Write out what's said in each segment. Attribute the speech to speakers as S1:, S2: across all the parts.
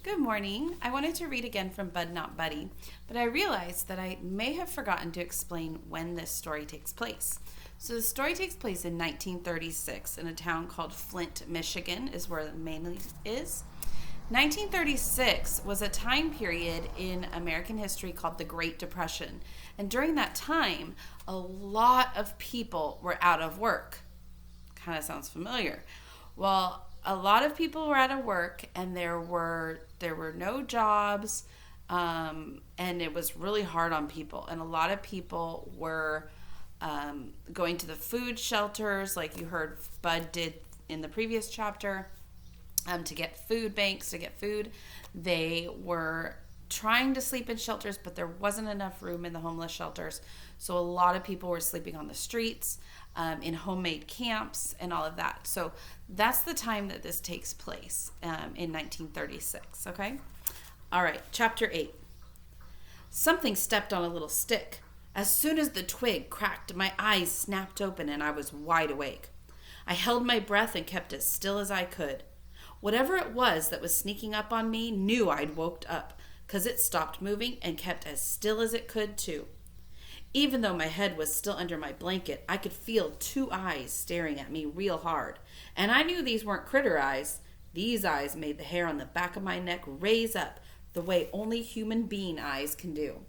S1: Good morning. I wanted to read again from Bud Not Buddy, but I realized that I may have forgotten to explain when this story takes place. So the story takes place in 1936 in a town called Flint, Michigan, is where it mainly is. 1936 was a time period in American history called the Great Depression. And during that time, a lot of people were out of work. Kind of sounds familiar. Well, a lot of people were out of work, and there were no jobs, and it was really hard on people. And a lot of people were going to the food shelters, like you heard Bud did in the previous chapter, to get food banks, to get food. They were trying to sleep in shelters, but there wasn't enough room in the homeless shelters. So a lot of people were sleeping on the streets, in homemade camps and all of that. So that's the time that this takes place, in 1936, okay? All right, chapter 8. Something stepped on a little stick. As soon as the twig cracked, my eyes snapped open and I was wide awake. I held my breath and kept as still as I could. Whatever it was that was sneaking up on me knew I'd woke up, 'cause it stopped moving and kept as still as it could too. Even though my head was still under my blanket, I could feel two eyes staring at me real hard. And I knew these weren't critter eyes. These eyes made the hair on the back of my neck raise up the way only human being eyes can do.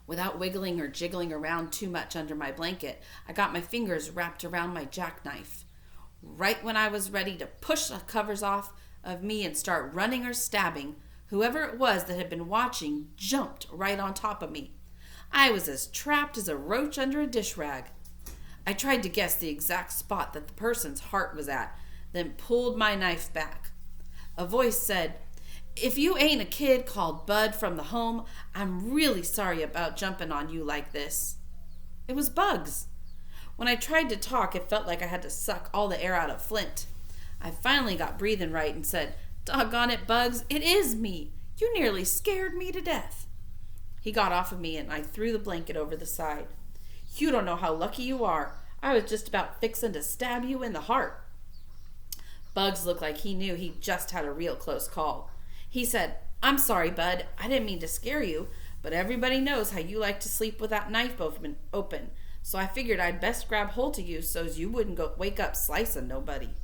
S1: Without wiggling or jiggling around too much under my blanket, I got my fingers wrapped around my jackknife. Right when I was ready to push the covers off of me and start running or stabbing, whoever it was that had been watching jumped right on top of me. I was as trapped as a roach under a dish rag. I tried to guess the exact spot that the person's heart was at, then pulled my knife back. A voice said, "If you ain't a kid called Bud from the home, I'm really sorry about jumping on you like this." It was Bugs. When I tried to talk, it felt like I had to suck all the air out of Flint. I finally got breathing right and said, "Doggone it, Bugs, it is me. You nearly scared me to death." He got off of me and I threw the blanket over the side. "You don't know how lucky you are. I was just about fixing to stab you in the heart." Bugs looked like he knew he just had a real close call. He said, "I'm sorry, Bud. I didn't mean to scare you, but everybody knows how you like to sleep with that knife open, so I figured I'd best grab hold of you so's you wouldn't wake up slicing nobody."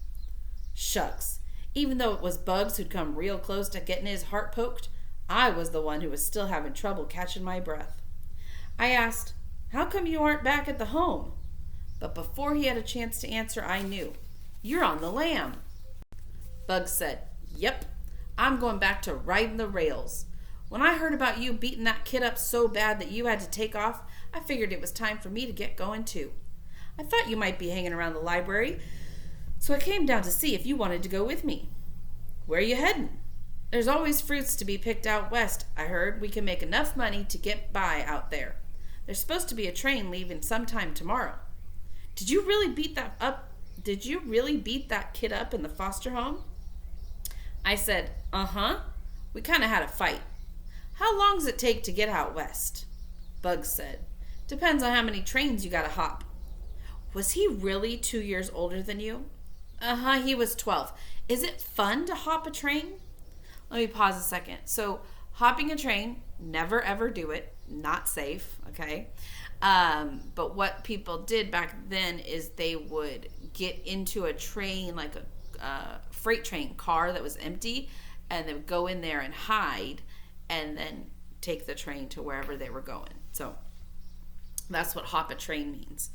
S1: Shucks. Even though it was Bugs who'd come real close to getting his heart poked, I was the one who was still having trouble catching my breath. I asked, "How come you aren't back at the home?" But before he had a chance to answer, I knew. "You're on the lam." Bugs said, "Yep, I'm going back to riding the rails. When I heard about you beating that kid up so bad that you had to take off, I figured it was time for me to get going too. I thought you might be hanging around the library, so I came down to see if you wanted to go with me." "Where are you heading?" "There's always fruits to be picked out west. I heard we can make enough money to get by out there. There's supposed to be a train leaving sometime tomorrow." Did you really beat that kid up in the foster home?" I said, "Uh-huh. We kind of had a fight." "How long's it take to get out west?" Bugs said, "Depends on how many trains you gotta hop." "Was he really 2 years older than you?" "Uh-huh, he was 12. Is it fun to hop a train?" Let me pause a second. So, hopping a train, never ever do it. Not safe, okay? But what people did back then is they would get into a train, like a freight train car that was empty, and they would go in there and hide, and then take the train to wherever they were going. So, that's what hop a train means.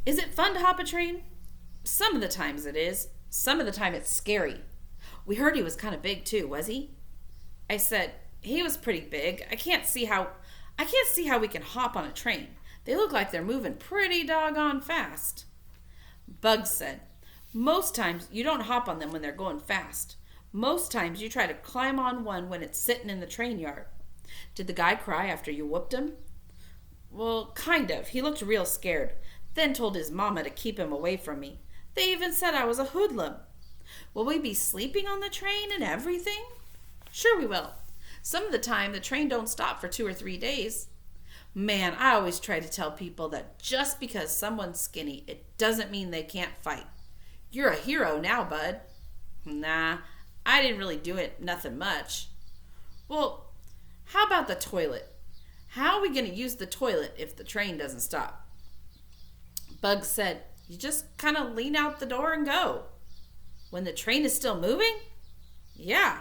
S1: Is it fun to hop a train? Some of the times it is. Some of the time it's scary. We heard he was kind of big too, was he? I said, "He was pretty big. I can't see how we can hop on a train. They look like they're moving pretty doggone fast." Bugs said, "Most times you don't hop on them when they're going fast. Most times you try to climb on one when it's sitting in the train yard." "Did the guy cry after you whooped him?" "Well, kind of. He looked real scared. Then told his mama to keep him away from me. They even said I was a hoodlum." "Will we be sleeping on the train and everything?" "Sure we will. Some of the time the train don't stop for 2 or 3 days. Man, I always try to tell people that just because someone's skinny, it doesn't mean they can't fight. You're a hero now, Bud." "Nah, I didn't really do it, nothing much. Well, how about the toilet? How are we going to use the toilet if the train doesn't stop? Bugs said, you just kind of lean out the door and go. When the train is still moving? Yeah.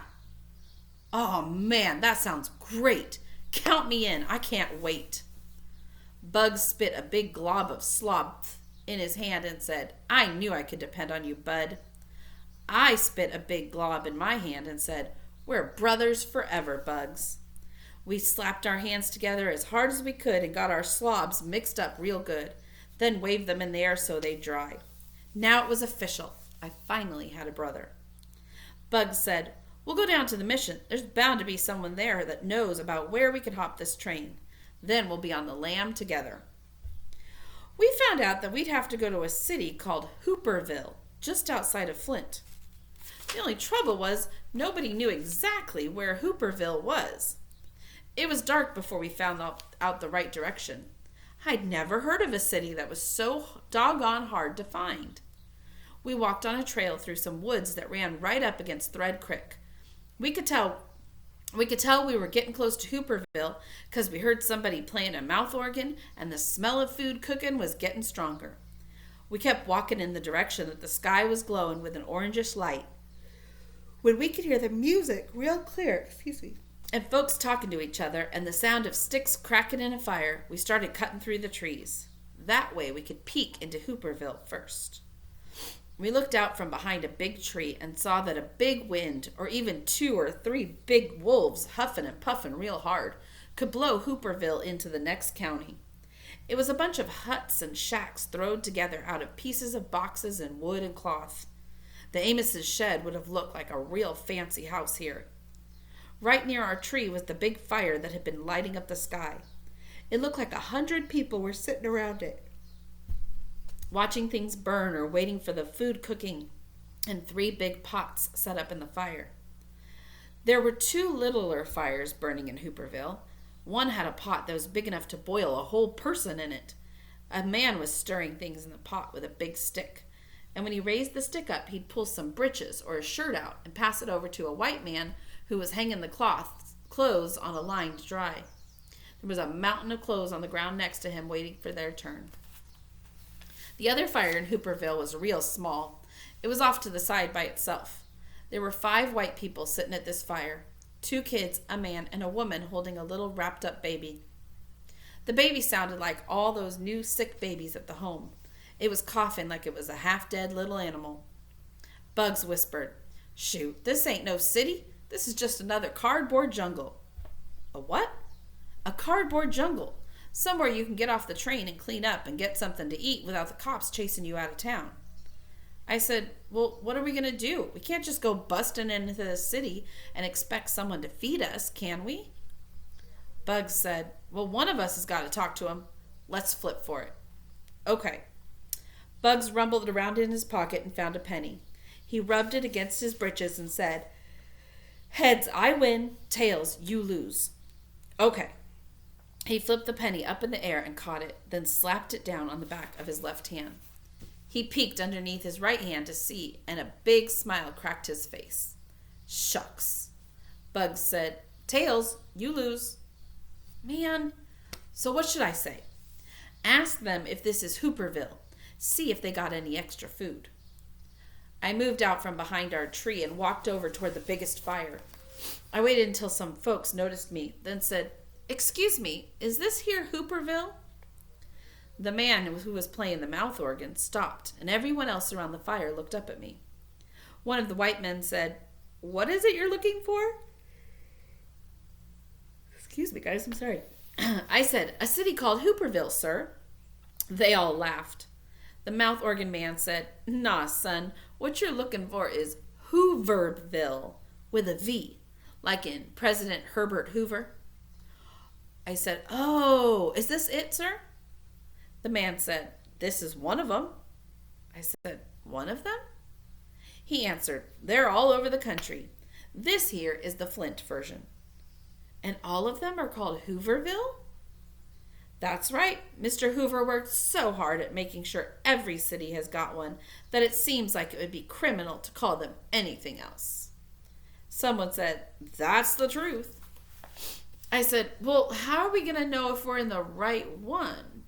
S1: Oh man, that sounds great. Count me in. I can't wait. Bugs spit a big glob of slop in his hand and said, I knew I could depend on you, Bud. I spit a big glob in my hand and said, we're brothers forever, Bugs. We slapped our hands together as hard as we could and got our slobs mixed up real good, then waved them in the air so they dried. Now it was official. I finally had a brother. Bugs said, we'll go down to the mission. There's bound to be someone there that knows about where we can hop this train. Then we'll be on the lam together. We found out that we'd have to go to a city called Hooperville, just outside of Flint. The only trouble was nobody knew exactly where Hooperville was. It was dark before we found out the right direction. I'd never heard of a city that was so doggone hard to find. We walked on a trail through some woods that ran right up against Thread Creek. We could tell we were getting close to Hooperville because we heard somebody playing a mouth organ and the smell of food cooking was getting stronger. We kept walking in the direction that the sky was glowing with an orangish light. When we could hear the music real clear, and folks talking to each other and the sound of sticks cracking in a fire, we started cutting through the trees. That way we could peek into Hooperville first. We looked out from behind a big tree and saw that a big wind, or even 2 or 3 big wolves huffing and puffing real hard, could blow Hooperville into the next county. It was a bunch of huts and shacks thrown together out of pieces of boxes and wood and cloth. The Amos's shed would have looked like a real fancy house here. Right near our tree was the big fire that had been lighting up the sky. It looked like 100 people were sitting around it, watching things burn or waiting for the food cooking in 3 big pots set up in the fire. There were 2 littler fires burning in Hooperville. One had a pot that was big enough to boil a whole person in it. A man was stirring things in the pot with a big stick, and when he raised the stick up, he'd pull some breeches or a shirt out and pass it over to a white man who was hanging the clothes on a line to dry. There was a mountain of clothes on the ground next to him waiting for their turn. The other fire in Hooperville was real small. It was off to the side by itself. There were 5 white people sitting at this fire, 2 kids, a man, and a woman holding a little wrapped-up baby. The baby sounded like all those new sick babies at the home. It was coughing like it was a half-dead little animal. Bugs whispered, "Shoot, this ain't no city. This is just another cardboard jungle." "A what?" "A cardboard jungle. Somewhere you can get off the train and clean up and get something to eat without the cops chasing you out of town." I said, "Well, what are we going to do? We can't just go busting into the city and expect someone to feed us, can we?" Bugs said, "Well, one of us has got to talk to him. Let's flip for it." "Okay." Bugs rumbled around in his pocket and found a penny. He rubbed it against his breeches and said, "Heads, I win. Tails, you lose." "Okay." He flipped the penny up in the air and caught it, then slapped it down on the back of his left hand. He peeked underneath his right hand to see, and a big smile cracked his face. "Shucks." Bugs said, "Tails, you lose." "Man, so what should I say?" "Ask them if this is Hooperville. See if they got any extra food." I moved out from behind our tree and walked over toward the biggest fire. I waited until some folks noticed me, then said, "Excuse me, is this here Hooperville?" The man who was playing the mouth organ stopped, and everyone else around the fire looked up at me. One of the white men said, "What is it you're looking for?" "Excuse me, guys, I'm sorry." I said, "A city called Hooperville, sir." They all laughed. The mouth organ man said, "Nah, son, what you're looking for is Hooverville, with a V, like in President Herbert Hoover." I said, "Oh, is this it, sir?" The man said, "This is one of them." I said, "One of them?" He answered, "They're all over the country. This here is the Flint version." "And all of them are called Hooverville?" "That's right. Mr. Hoover worked so hard at making sure every city has got one that it seems like it would be criminal to call them anything else." Someone said, "That's the truth." I said, "Well, how are we going to know if we're in the right one?"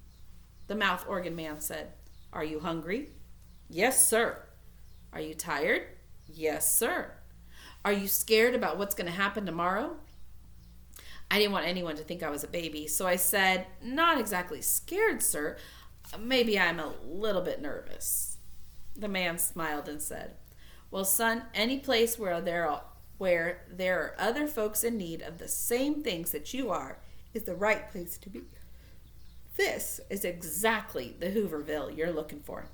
S1: The mouth organ man said, "Are you hungry?" "Yes, sir." "Are you tired?" "Yes, sir." "Are you scared about what's going to happen tomorrow?" I didn't want anyone to think I was a baby, so I said, "Not exactly scared, sir. Maybe I'm a little bit nervous." The man smiled and said, "Well, son, any place where there are other folks in need of the same things that you are is the right place to be. This is exactly the Hooverville you're looking for."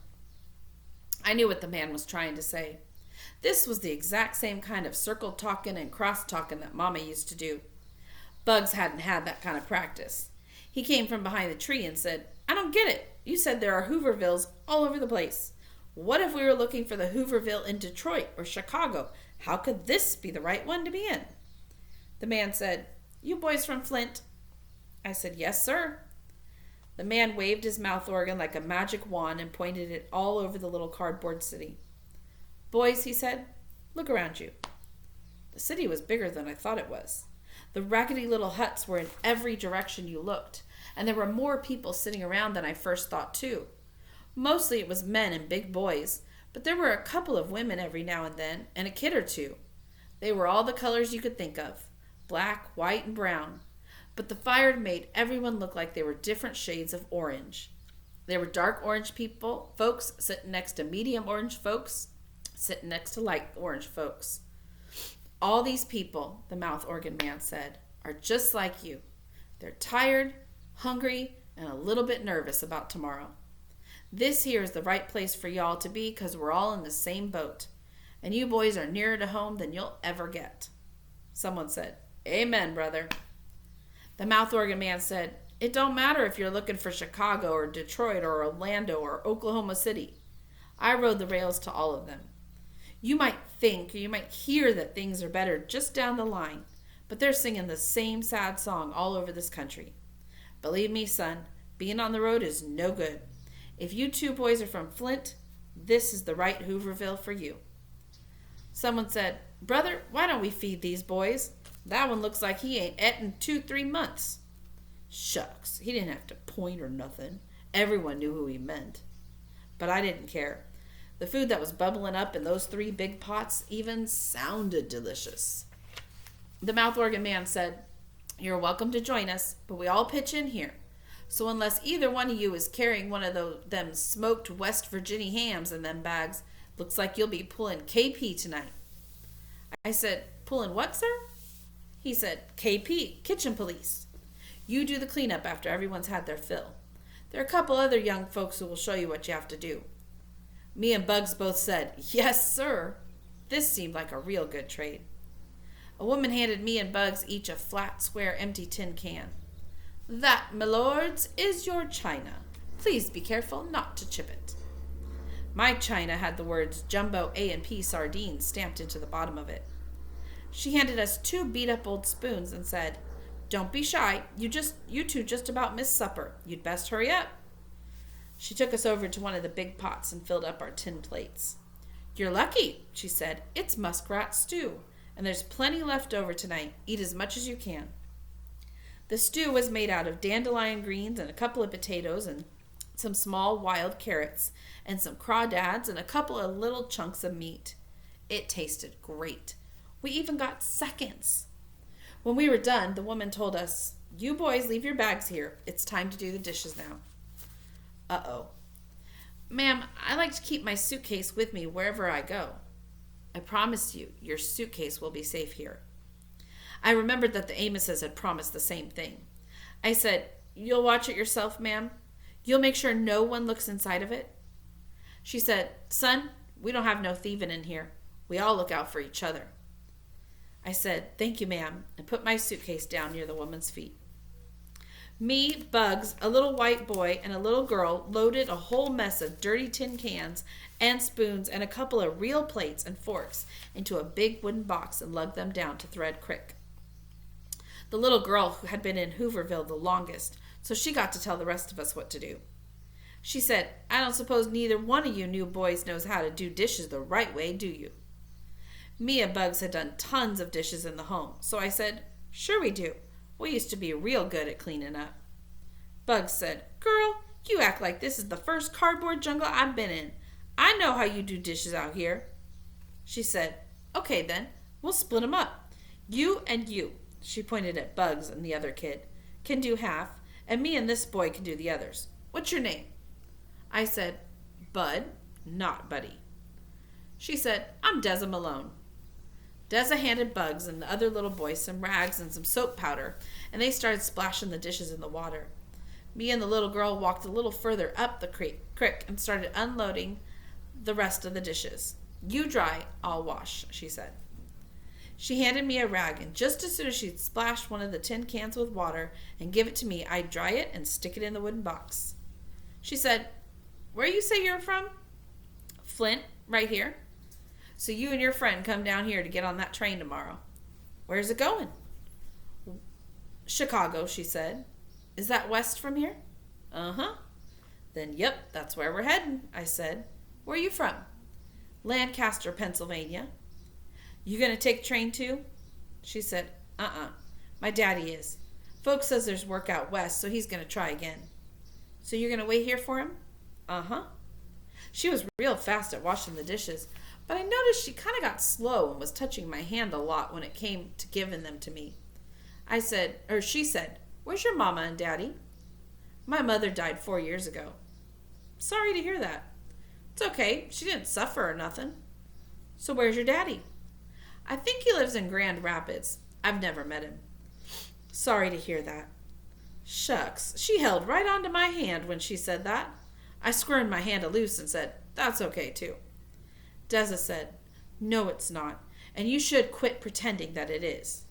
S1: I knew what the man was trying to say. This was the exact same kind of circle talking and cross talking that Mama used to do. Bugs hadn't had that kind of practice. He came from behind the tree and said, "I don't get it. You said there are Hoovervilles all over the place. What if we were looking for the Hooverville in Detroit or Chicago? How could this be the right one to be in?" The man said, "You boys from Flint?" I said, "Yes, sir." The man waved his mouth organ like a magic wand and pointed it all over the little cardboard city. "Boys," he said, "look around you." The city was bigger than I thought it was. The raggedy little huts were in every direction you looked, and there were more people sitting around than I first thought, too. Mostly it was men and big boys, but there were a couple of women every now and then, and a kid or two. They were all the colors you could think of, black, white, and brown. But the fire made everyone look like they were different shades of orange. There were dark orange folks sitting next to medium orange folks, sitting next to light orange folks. "All these people," the mouth organ man said, "are just like you. They're tired, hungry, and a little bit nervous about tomorrow. This here is the right place for y'all to be because we're all in the same boat. And you boys are nearer to home than you'll ever get." Someone said, "Amen, brother." The mouth organ man said, "It don't matter if you're looking for Chicago or Detroit or Orlando or Oklahoma City. I rode the rails to all of them. You might think or you might hear that things are better just down the line, but they're singing the same sad song all over this country. Believe me, son, being on the road is no good. If you two boys are from Flint, this is the right Hooverville for you." Someone said, "Brother, why don't we feed these boys? That one looks like he ain't et in 2-3 months." Shucks, he didn't have to point or nothing. Everyone knew who he meant. But I didn't care. The food that was bubbling up in those 3 big pots even sounded delicious. The mouth organ man said, "You're welcome to join us, but we all pitch in here. So unless either one of you is carrying one of them smoked West Virginia hams in them bags, looks like you'll be pulling KP tonight." I said, "Pulling what, sir?" He said, "KP, kitchen police. You do the cleanup after everyone's had their fill. There are a couple other young folks who will show you what you have to do." Me and Bugs both said, "Yes, sir." This seemed like a real good trade. A woman handed me and Bugs each a flat, square, empty tin can. "That, my lords, is your china. Please be careful not to chip it." My china had the words Jumbo A&P Sardines stamped into the bottom of it. She handed us 2 beat-up old spoons and said, "Don't be shy. You two just about missed supper. You'd best hurry up." She took us over to one of the big pots and filled up our tin plates. "You're lucky," she said. "It's muskrat stew, and there's plenty left over tonight. Eat as much as you can." The stew was made out of dandelion greens and a couple of potatoes and some small wild carrots and some crawdads and a couple of little chunks of meat. It tasted great. We even got seconds. When we were done, the woman told us, "You boys leave your bags here. It's time to do the dishes now." Uh-oh. "Ma'am, I like to keep my suitcase with me wherever I go." "I promise you, your suitcase will be safe here." I remembered that the Amoses had promised the same thing. I said, "You'll watch it yourself, ma'am? You'll make sure no one looks inside of it?" She said, "Son, we don't have no thieving in here. We all look out for each other." I said, "Thank you, ma'am," and put my suitcase down near the woman's feet. Me, Bugs, a little white boy, and a little girl loaded a whole mess of dirty tin cans and spoons and a couple of real plates and forks into a big wooden box and lugged them down to Thread Creek. The little girl who had been in Hooverville the longest, so she got to tell the rest of us what to do. She said, "I don't suppose neither one of you new boys knows how to do dishes the right way, do you?" Me and Bugs had done tons of dishes in the home, so I said, "Sure we do. We used to be real good at cleaning up." Bugs said, "Girl, you act like this is the first cardboard jungle I've been in. I know how you do dishes out here." She said, "Okay then, we'll split 'em up. You and you," she pointed at Bugs and the other kid, "can do half, and me and this boy can do the others. What's your name?" I said, "Bud, not Buddy." She said, "I'm Deza Malone." Deza handed Bugs and the other little boy some rags and some soap powder, and they started splashing the dishes in the water. Me and the little girl walked a little further up the creek and started unloading the rest of the dishes. "You dry, I'll wash," she said. She handed me a rag, and just as soon as she'd splashed one of the tin cans with water and give it to me, I'd dry it and stick it in the wooden box. She said, "Where you say you're from?" "Flint, right here." "So you and your friend come down here to get on that train tomorrow." "Where's it going?" "Chicago," she said. "Is that west from here?" "Uh-huh." "Then, yep, that's where we're heading," I said. "Where are you from?" "Lancaster, Pennsylvania." "You going to take train too?" She said, "Uh-uh. My daddy is. Folks says there's work out west, so he's going to try again." "So you're going to wait here for him?" "Uh-huh." She was real fast at washing the dishes, but I noticed she kind of got slow and was touching my hand a lot when it came to giving them to me. She said, "Where's your mama and daddy?" "My mother died 4 years ago." "Sorry to hear that." "It's okay. She didn't suffer or nothing." "So where's your daddy?" "I think he lives in Grand Rapids. I've never met him." "Sorry to hear that." Shucks, she held right onto my hand when she said that. I squirmed my hand loose and said, "That's okay too." Deza said, "No, it's not, and you should quit pretending that it is."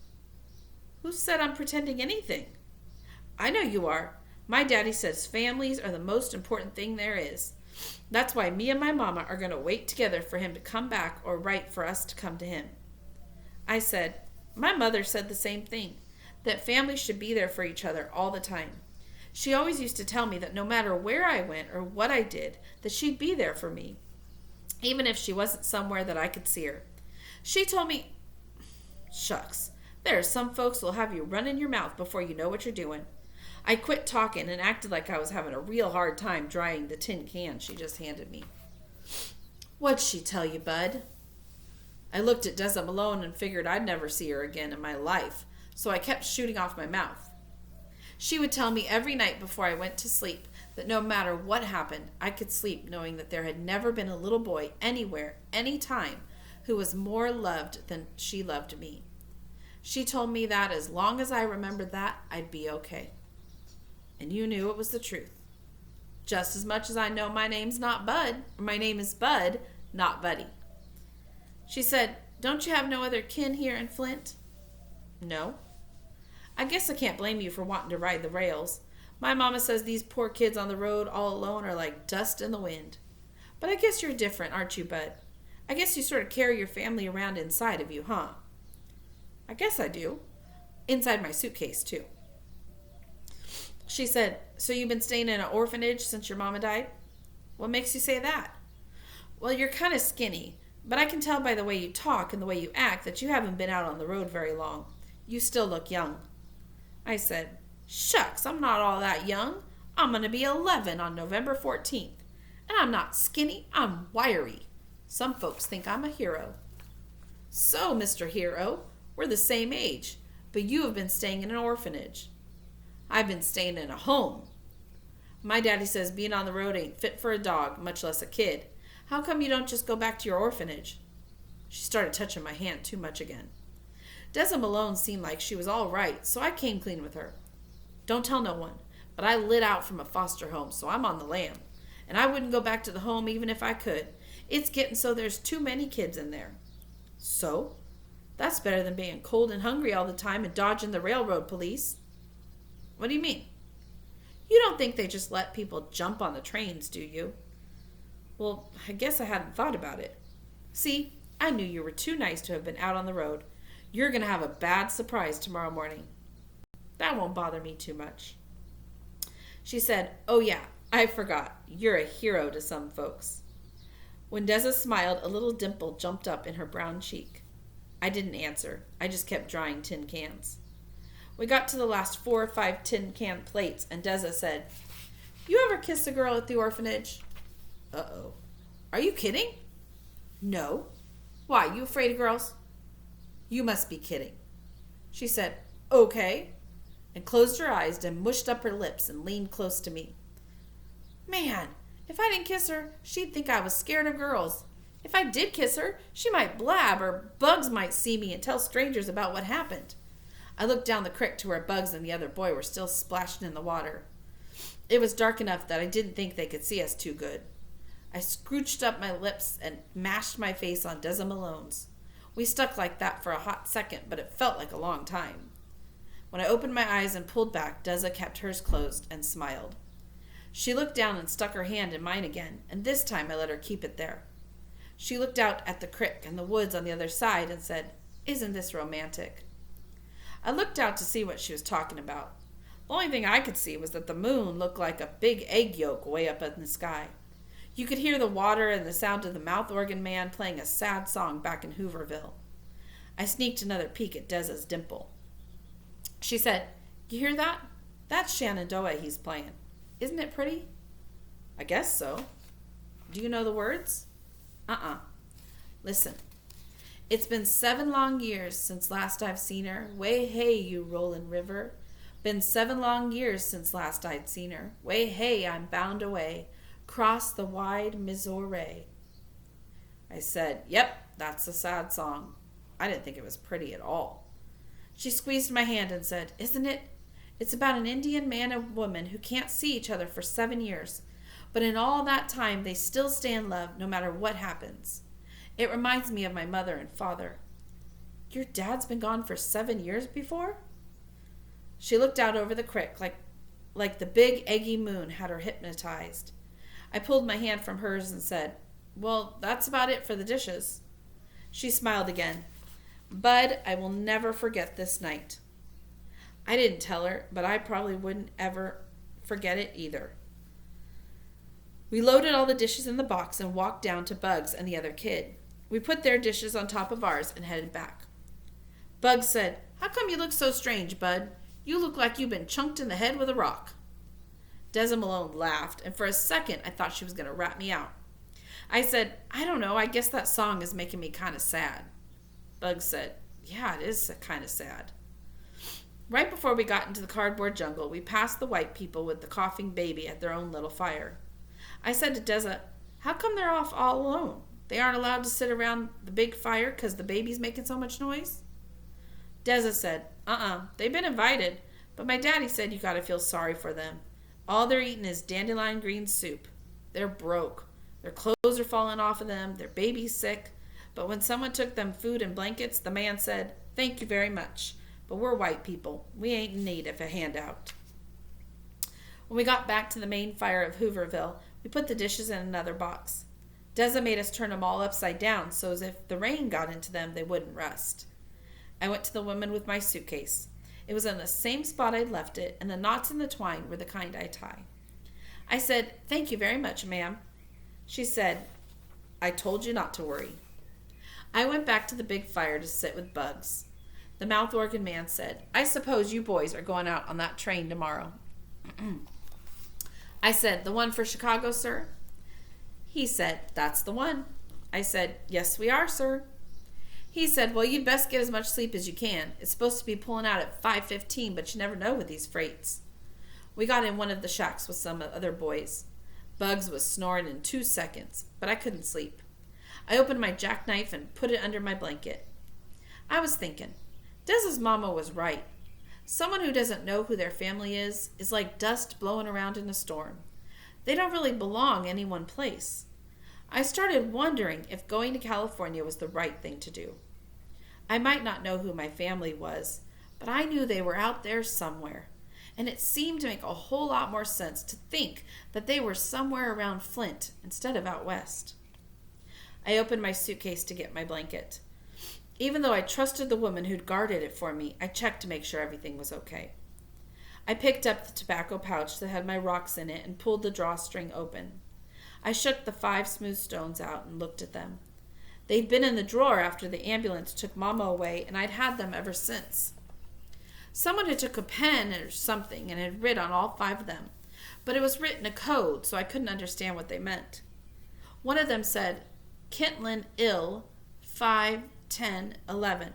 S1: "Who said I'm pretending anything?" "I know you are. My daddy says families are the most important thing there is. That's why me and my mama are going to wait together for him to come back or write for us to come to him." I said, "My mother said the same thing, that families should be there for each other all the time. She always used to tell me that no matter where I went or what I did, that she'd be there for me, even if she wasn't somewhere that I could see her. She told me..." Shucks, there are some folks who'll have you running your mouth before you know what you're doing. I quit talking and acted like I was having a real hard time drying the tin can she just handed me. "What'd she tell you, Bud?" I looked at Deza Malone and figured I'd never see her again in my life, so I kept shooting off my mouth. She would tell me every night before I went to sleep that no matter what happened, I could sleep knowing that there had never been a little boy anywhere, anytime, who was more loved than she loved me. She told me that as long as I remembered that, I'd be okay. And you knew it was the truth. Just as much as I know my name is Bud, not Buddy. She said, "Don't you have no other kin here in Flint?" "No." "I guess I can't blame you for wanting to ride the rails. My mama says these poor kids on the road all alone are like dust in the wind. But I guess you're different, aren't you, Bud? I guess you sort of carry your family around inside of you, huh?" "I guess I do. Inside my suitcase, too." She said, "So you've been staying in an orphanage since your mama died?" "What makes you say that?" "Well, you're kind of skinny, but I can tell by the way you talk and the way you act that you haven't been out on the road very long. You still look young." I said, "Shucks, I'm not all that young. I'm going to be 11 on November 14th. And I'm not skinny, I'm wiry. Some folks think I'm a hero." "So, Mr. Hero, we're the same age, but you have been staying in an orphanage." "I've been staying in a home." "My daddy says being on the road ain't fit for a dog, much less a kid. How come you don't just go back to your orphanage?" She started touching my hand too much again. Deza Malone seemed like she was all right, so I came clean with her. "Don't tell no one, but I lit out from a foster home, so I'm on the lam. And I wouldn't go back to the home even if I could. It's getting so there's too many kids in there." "So? That's better than being cold and hungry all the time and dodging the railroad police." "What do you mean?" "You don't think they just let people jump on the trains, do you?" "Well, I guess I hadn't thought about it. See, I knew you were too nice to have been out on the road. You're going to have a bad surprise tomorrow morning." "That won't bother me too much." She said, "Oh yeah, I forgot. You're a hero to some folks." When Deza smiled, a little dimple jumped up in her brown cheek. I didn't answer. I just kept drying tin cans. We got to the last 4 or 5 tin can plates, and Deza said, "You ever kiss a girl at the orphanage?" Uh-oh. Are you kidding? No. Why, you afraid of girls? You must be kidding. She said, "Okay," and closed her eyes and mushed up her lips and leaned close to me. Man, if I didn't kiss her, she'd think I was scared of girls. If I did kiss her, she might blab, or Bugs might see me and tell strangers about what happened. I looked down the creek to where Bugs and the other boy were still splashing in the water. It was dark enough that I didn't think they could see us too good. I scrooched up my lips and mashed my face on Deza Malone's. We stuck like that for a hot second, but it felt like a long time. When I opened my eyes and pulled back, Deza kept hers closed and smiled. She looked down and stuck her hand in mine again, and this time I let her keep it there. She looked out at the creek and the woods on the other side and said, "Isn't this romantic?" I looked out to see what she was talking about. The only thing I could see was that the moon looked like a big egg yolk way up in the sky. You could hear the water and the sound of the mouth organ man playing a sad song back in Hooverville. I sneaked another peek at Deza's dimple. She said, "You hear that? That's Shenandoah he's playing. Isn't it pretty?" "I guess so." "Do you know the words?" Listen. "It's been 7 long years since last I've seen her. Way hey, you rollin' river. Been 7 long years since last I'd seen her. Way hey, I'm bound away, 'cross the wide Missouri." I said, "Yep, that's a sad song." I didn't think it was pretty at all. She squeezed my hand and said, "Isn't it? It's about an Indian man and woman who can't see each other for 7 years, but in all that time they still stay in love no matter what happens. It reminds me of my mother and father." "Your dad's been gone for 7 years before?" She looked out over the creek like the big eggy moon had her hypnotized. I pulled my hand from hers and said, "Well, that's about it for the dishes." She smiled again. "Bud, I will never forget this night." I didn't tell her, but I probably wouldn't ever forget it either. We loaded all the dishes in the box and walked down to Bugs and the other kid. We put their dishes on top of ours and headed back. Bugs said, "How come you look so strange, Bud? You look like you've been chunked in the head with a rock." Deza Malone laughed, and for a second I thought she was going to rat me out. I said, "I don't know, I guess that song is making me kind of sad." Bugs said, "Yeah, it is kind of sad." Right before we got into the cardboard jungle, we passed the white people with the coughing baby at their own little fire. I said to Deza, "How come they're off all alone? They aren't allowed to sit around the big fire because the baby's making so much noise?" Deza said, "They've been invited, but my daddy said you gotta feel sorry for them. All they're eating is dandelion green soup. They're broke. Their clothes are falling off of them. Their baby's sick. But when someone took them food and blankets, the man said, 'Thank you very much, but we're white people. We ain't in need of a handout.'" When we got back to the main fire of Hooverville, we put the dishes in another box. Deza made us turn them all upside down so as if the rain got into them, they wouldn't rust. I went to the woman with my suitcase. It was in the same spot I'd left it, and the knots in the twine were the kind I tie. I said, "Thank you very much, ma'am." She said, "I told you not to worry." I went back to the big fire to sit with Bugs. The mouth organ man said, "I suppose you boys are going out on that train tomorrow." I said, "The one for Chicago, sir?" He said, "That's the one." I said, "Yes, we are, sir." He said, "Well, you'd best get as much sleep as you can. It's supposed to be pulling out at 5:15, but you never know with these freights." We got in one of the shacks with some other boys. Bugs was snoring in 2 seconds, but I couldn't sleep. I opened my jackknife and put it under my blanket. I was thinking, Deza's mama was right. Someone who doesn't know who their family is like dust blowing around in a storm. They don't really belong any one place. I started wondering if going to California was the right thing to do. I might not know who my family was, but I knew they were out there somewhere, and it seemed to make a whole lot more sense to think that they were somewhere around Flint instead of out west. I opened my suitcase to get my blanket. Even though I trusted the woman who'd guarded it for me, I checked to make sure everything was okay. I picked up the tobacco pouch that had my rocks in it and pulled the drawstring open. I shook the 5 smooth stones out and looked at them. They'd been in the drawer after the ambulance took Mama away, and I'd had them ever since. Someone had took a pen or something and had writ on all 5 of them, but it was written a code, so I couldn't understand what they meant. One of them said, Kintlin ill, 5, 10, 11.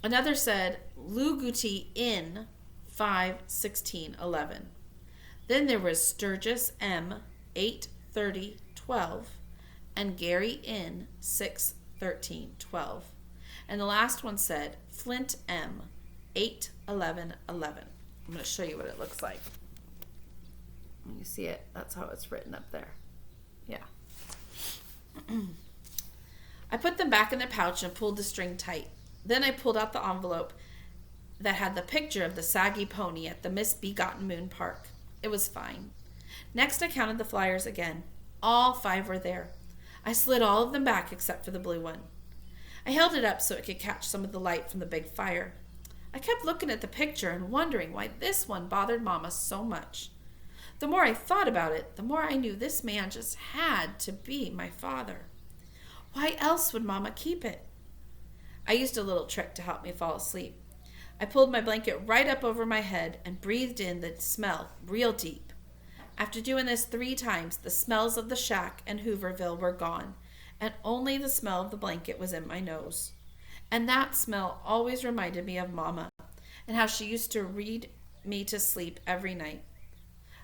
S1: Another said, Luguti in, 5, 16, 11. Then there was Sturgis M, 8, 30, 12, and Gary in, 6, 13, 12. And the last one said, Flint M, 8, 11, 11. I'm going to show you what it looks like. When you see it, that's how it's written up there. Yeah. I put them back in their pouch and pulled the string tight. Then I pulled out the envelope that had the picture of the saggy pony at the Misbegotten Moon Park. It was fine. Next, I counted the flyers again. All 5 were there. I slid all of them back except for the blue one. I held it up so it could catch some of the light from the big fire. I kept looking at the picture and wondering why this one bothered Mama so much. The more I thought about it, the more I knew this man just had to be my father. Why else would Mama keep it? I used a little trick to help me fall asleep. I pulled my blanket right up over my head and breathed in the smell real deep. After doing this 3 times, the smells of the shack and Hooverville were gone, and only the smell of the blanket was in my nose. And that smell always reminded me of Mama and how she used to read me to sleep every night.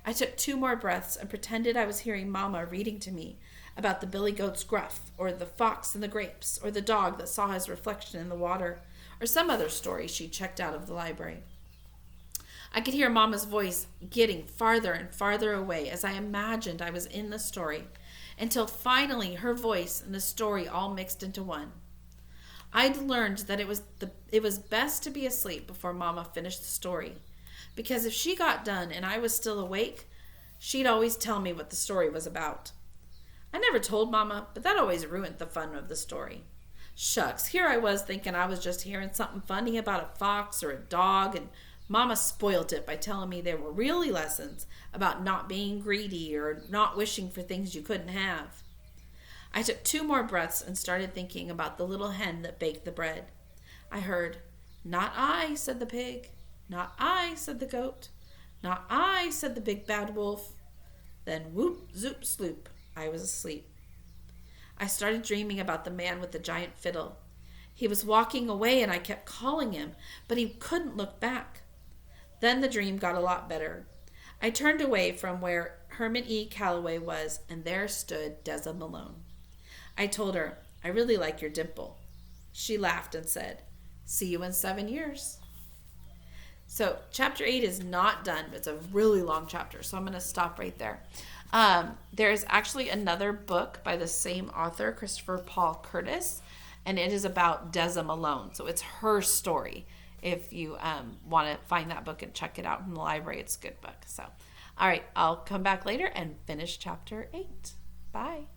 S1: I took 2 more breaths and pretended I was hearing Mama reading to me about the billy goat's gruff, or the fox and the grapes, or the dog that saw his reflection in the water, or some other story she checked out of the library. I could hear Mama's voice getting farther and farther away as I imagined I was in the story, until finally her voice and the story all mixed into one. I'd learned that it was best to be asleep before Mama finished the story, because if she got done and I was still awake, she'd always tell me what the story was about. I never told Mama, but that always ruined the fun of the story. Shucks, here I was thinking I was just hearing something funny about a fox or a dog, and Mama spoiled it by telling me there were really lessons about not being greedy or not wishing for things you couldn't have. I took 2 more breaths and started thinking about the little hen that baked the bread. I heard, "Not I," said the pig. "Not I," said the goat. "Not I," said the big bad wolf. Then whoop, zoop, sloop, I was asleep. I started dreaming about the man with the giant fiddle. He was walking away and I kept calling him, but he couldn't look back. Then the dream got a lot better. I turned away from where Herman E. Calloway was, and there stood Deza Malone. I told her, "I really like your dimple." She laughed and said, "See you in 7 years." So chapter 8 is not done, but it's a really long chapter, so I'm going to stop right there. There's actually another book by the same author, Christopher Paul Curtis, and it is about Deza Malone. So it's her story. If you want to find that book and check it out in the library, it's a good book. So, all right, I'll come back later and finish chapter 8. Bye.